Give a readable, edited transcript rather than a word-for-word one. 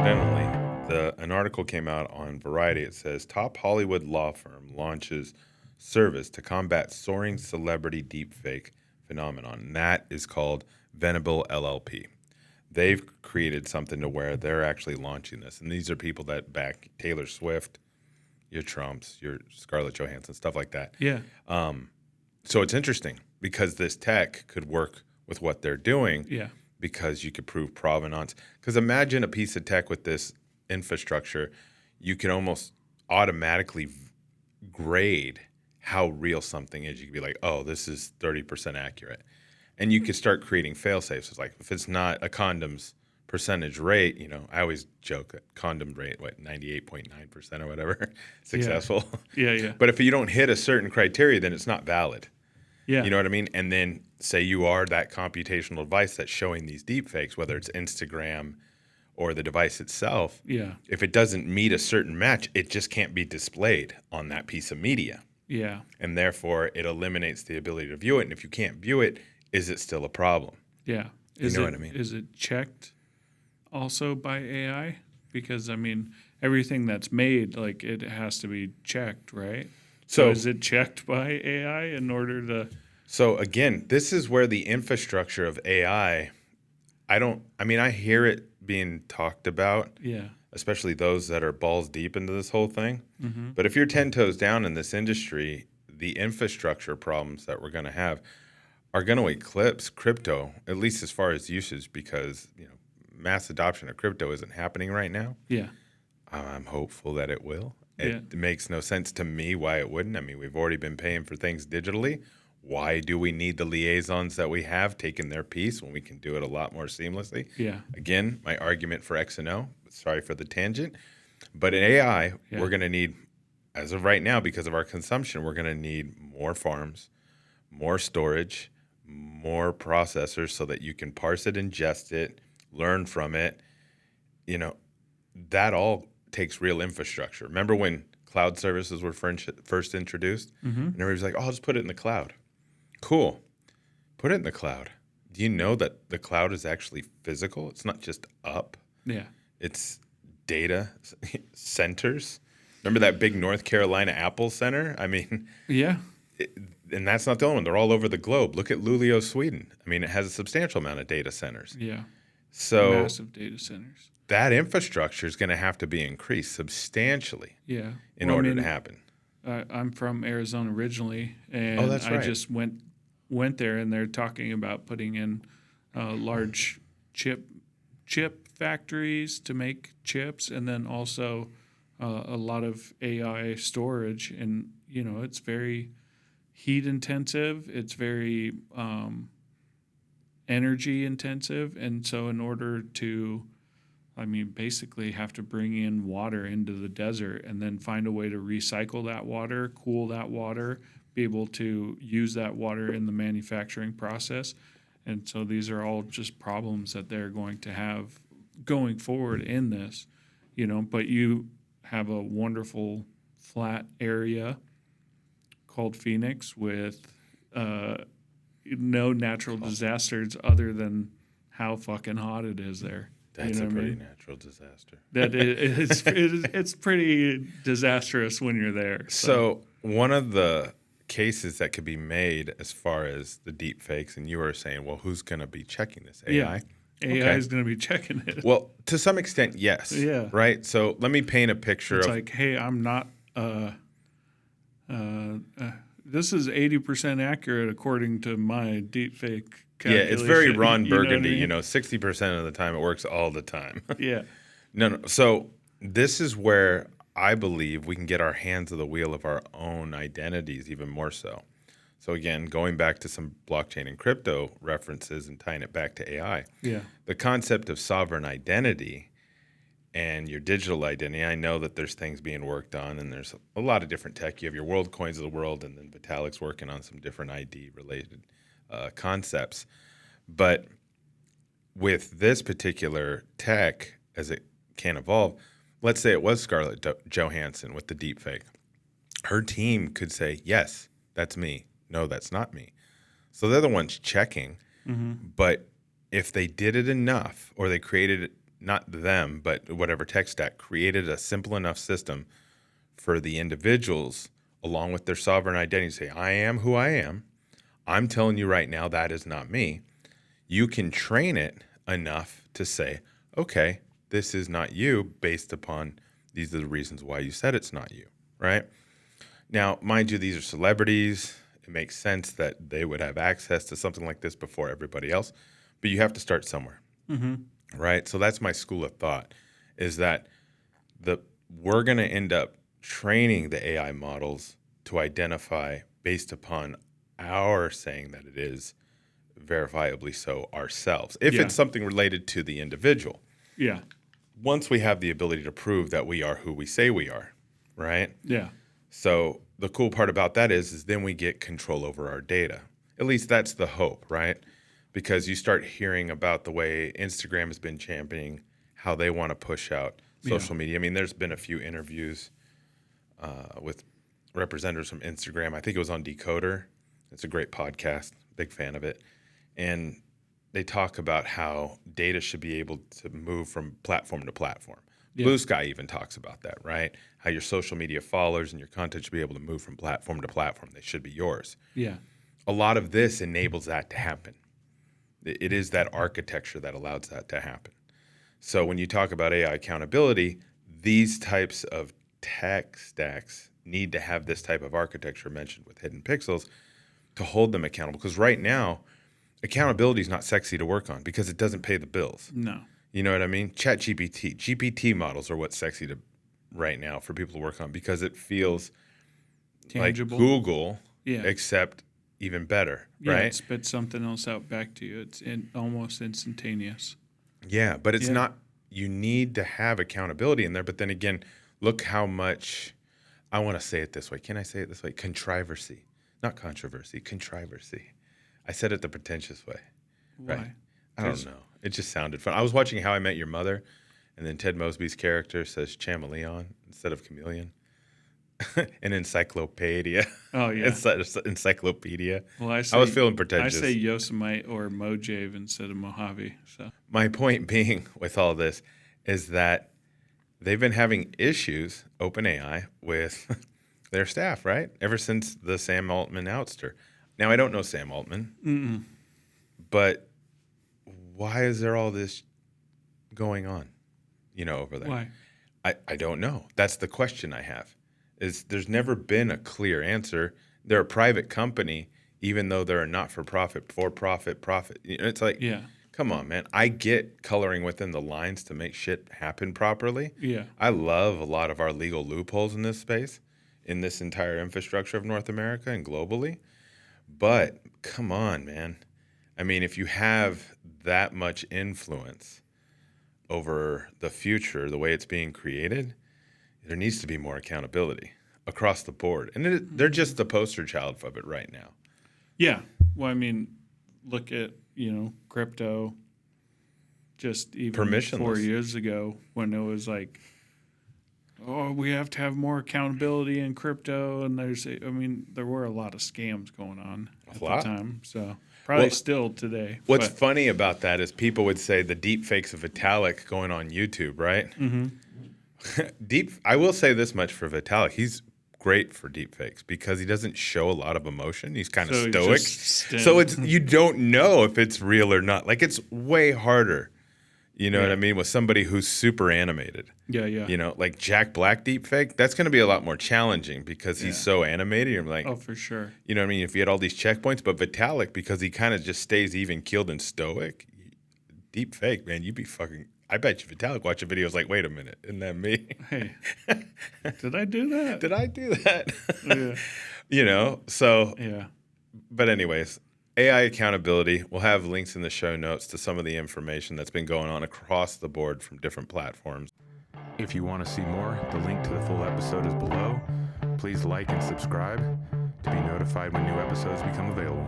coincidentally, an article came out on Variety. It says top Hollywood law firm launches service to combat soaring celebrity deepfake phenomenon. And that is called Venable LLP. They've created something to where they're actually launching this, and these are people that back Taylor Swift, your Trumps, your Scarlett Johansson, stuff like that. Yeah. So it's interesting because this tech could work with what they're doing. Yeah. Because you could prove provenance. Because imagine a piece of tech with this infrastructure, you can almost automatically grade how real something is. You could be like, oh, this is 30% accurate. And you could start creating fail safes. It's like, if it's not a condom's percentage rate, I always joke that condom rate, 98.9% or whatever, successful. Yeah. But if you don't hit a certain criteria, then it's not valid. Yeah. You know what I mean? And then say you are that computational device that's showing these deep fakes, whether it's Instagram or the device itself. Yeah. If it doesn't meet a certain match, it just can't be displayed on that piece of media. Yeah. And therefore, it eliminates the ability to view it. And if you can't view it, is it still a problem? Yeah. You know what I mean? Is it checked also by AI? Because, everything that's made, it has to be checked, right? So is it checked by AI in order to... So again, this is where the infrastructure of AI, I hear it being talked about, especially those that are balls deep into this whole thing. Mm-hmm. But if you're 10 toes down in this industry, the infrastructure problems that we're going to have are going to eclipse crypto, at least as far as usage, because mass adoption of crypto isn't happening right now. Yeah. I'm hopeful that it will. It makes no sense to me why it wouldn't. We've already been paying for things digitally. Why do we need the liaisons that we have taking their piece when we can do it a lot more seamlessly? Yeah. Again, my argument for X and O, sorry for the tangent, but in AI, we're going to need, as of right now, because of our consumption, we're going to need more farms, more storage, more processors so that you can parse it, ingest it, learn from it. That all takes real infrastructure. Remember when cloud services were first introduced? Mm-hmm. And everybody's like, oh, I'll just put it in the cloud. Cool. Put it in the cloud. Do you know that the cloud is actually physical? It's not just up. Yeah. It's data centers. Remember that big North Carolina Apple Center? Yeah. And that's not the only one. They're all over the globe. Look at Luleå, Sweden. It has a substantial amount of data centers. Yeah. So massive data centers. That infrastructure is going to have to be increased substantially in order to happen. I'm from Arizona originally, and that's right. I just went there, and they're talking about putting in large chip factories to make chips, and then also a lot of AI storage. And it's very heat intensive. It's very energy intensive, and so in order to basically have to bring in water into the desert and then find a way to recycle that water, cool that water, be able to use that water in the manufacturing process. And so these are all just problems that they're going to have going forward in this, but you have a wonderful flat area called Phoenix with no natural disasters other than how fucking hot it is there. That's a pretty natural disaster. It's pretty disastrous when you're there. So one of the cases that could be made as far as the deep fakes, and you were saying, well, who's going to be checking this? AI? Yeah. AI is going to be checking it. Well, to some extent, yes. Yeah. Right? So let me paint a picture it's of... like, hey, I'm not... this is 80% accurate according to my deep fake calculation. Yeah, it's very Ron Burgundy. 60% of the time it works all the time. Yeah. No. So this is where I believe we can get our hands on the wheel of our own identities even more so. So again, going back to some blockchain and crypto references and tying it back to AI. Yeah. The concept of sovereign identity and your digital identity, I know that there's things being worked on, and there's a lot of different tech. You have your world coins of the world, and then Vitalik's working on some different ID-related concepts. But with this particular tech, as it can evolve, let's say it was Scarlett Johansson with the deepfake. Her team could say, yes, that's me. No, that's not me. So they're the ones checking. Mm-hmm. But if they did it enough, or they created not them, but whatever tech stack created a simple enough system for the individuals, along with their sovereign identity, to say, I am who I am. I'm telling you right now, that is not me. You can train it enough to say, okay, this is not you based upon these are the reasons why you said it's not you, right? Now, mind you, these are celebrities. It makes sense that they would have access to something like this before everybody else, but you have to start somewhere, right? So that's my school of thought, is that we're going to end up training the AI models to identify based upon our saying that it is verifiably so ourselves, if Yeah. it's something related to the individual. Yeah. Once we have the ability to prove that we are who we say we are, right? Yeah. So the cool part about that is then we get control over our data. At least that's the hope, right? Because you start hearing about the way Instagram has been championing how they want to push out social media. I mean, there's been a few interviews with representatives from Instagram. I think it was on Decoder. It's a great podcast. Big fan of it. And they talk about how data should be able to move from platform to platform. Yeah. Blue Sky even talks about that, right? How your social media followers and your content should be able to move from platform to platform. They should be yours. Yeah. A lot of this enables that to happen. It is that architecture that allows that to happen. So when you talk about AI accountability, these types of tech stacks need to have this type of architecture mentioned with hidden pixels to hold them accountable. Because right now, accountability is not sexy to work on because it doesn't pay the bills. No. You know what I mean? GPT models are what's sexy to right now for people to work on because it feels Tangible. like Google, Yeah. except even better, Yeah, right? it spits something else out back to you. It's almost instantaneous. Yeah, but it's Yeah. not. You need to have accountability in there. But then again, look how much. I want to say it this way. Can I say it this way? Controversy, not controversy. Controversy. I said it the pretentious way. Why? Right. I don't know. It just sounded fun. I was watching How I Met Your Mother, and then Ted Mosby's character says chameleon instead of chameleon. An encyclopedia. Oh, yeah. Encyclopedia. Well, I was feeling pretentious. I say Yosemite or Mojave instead of Mojave. So My point being with all this is that they've been having issues, OpenAI, with their staff, right? Ever since the Sam Altman ouster. Now, I don't know Sam Altman, but why is there all this going on, over there? why? I don't know. That's the question I have. Is there's never been a clear answer. They're a private company, even though they're a not-for-profit, profit. It's like, Yeah. come on, man. I get coloring within the lines to make shit happen properly. Yeah. I love a lot of our legal loopholes in this space, in this entire infrastructure of North America and globally. But come on, man. I mean, if you have that much influence over the future, the way it's being created, there needs to be more accountability across the board. And they're just the poster child of it right now. Yeah. Well, I mean, look at, crypto just even Permissionless. 4 years ago when it was like, oh, we have to have more accountability in crypto. And there were a lot of scams going on at the time. So probably still today. What's funny about that is people would say the deep fakes of Vitalik going on YouTube, right? Mm-hmm. I will say this much for Vitalik. He's great for deep fakes because he doesn't show a lot of emotion. He's kind of stoic. So you don't know if it's real or not. Like it's way harder, what I mean, with somebody who's super animated. Yeah. Like Jack Black deep fake, that's going to be a lot more challenging because he's so animated. You're like, oh, for sure. You know what I mean? If you had all these checkpoints, but Vitalik, because he kind of just stays even keeled and stoic, deep fake, man, you'd be fucking. I bet you Vitalik watching videos like, wait a minute, isn't that me? Hey, did I do that? Did I do that? Yeah. So. Yeah. But anyways, AI accountability. We'll have links in the show notes to some of the information that's been going on across the board from different platforms. If you want to see more, the link to the full episode is below. Please like and subscribe to be notified when new episodes become available.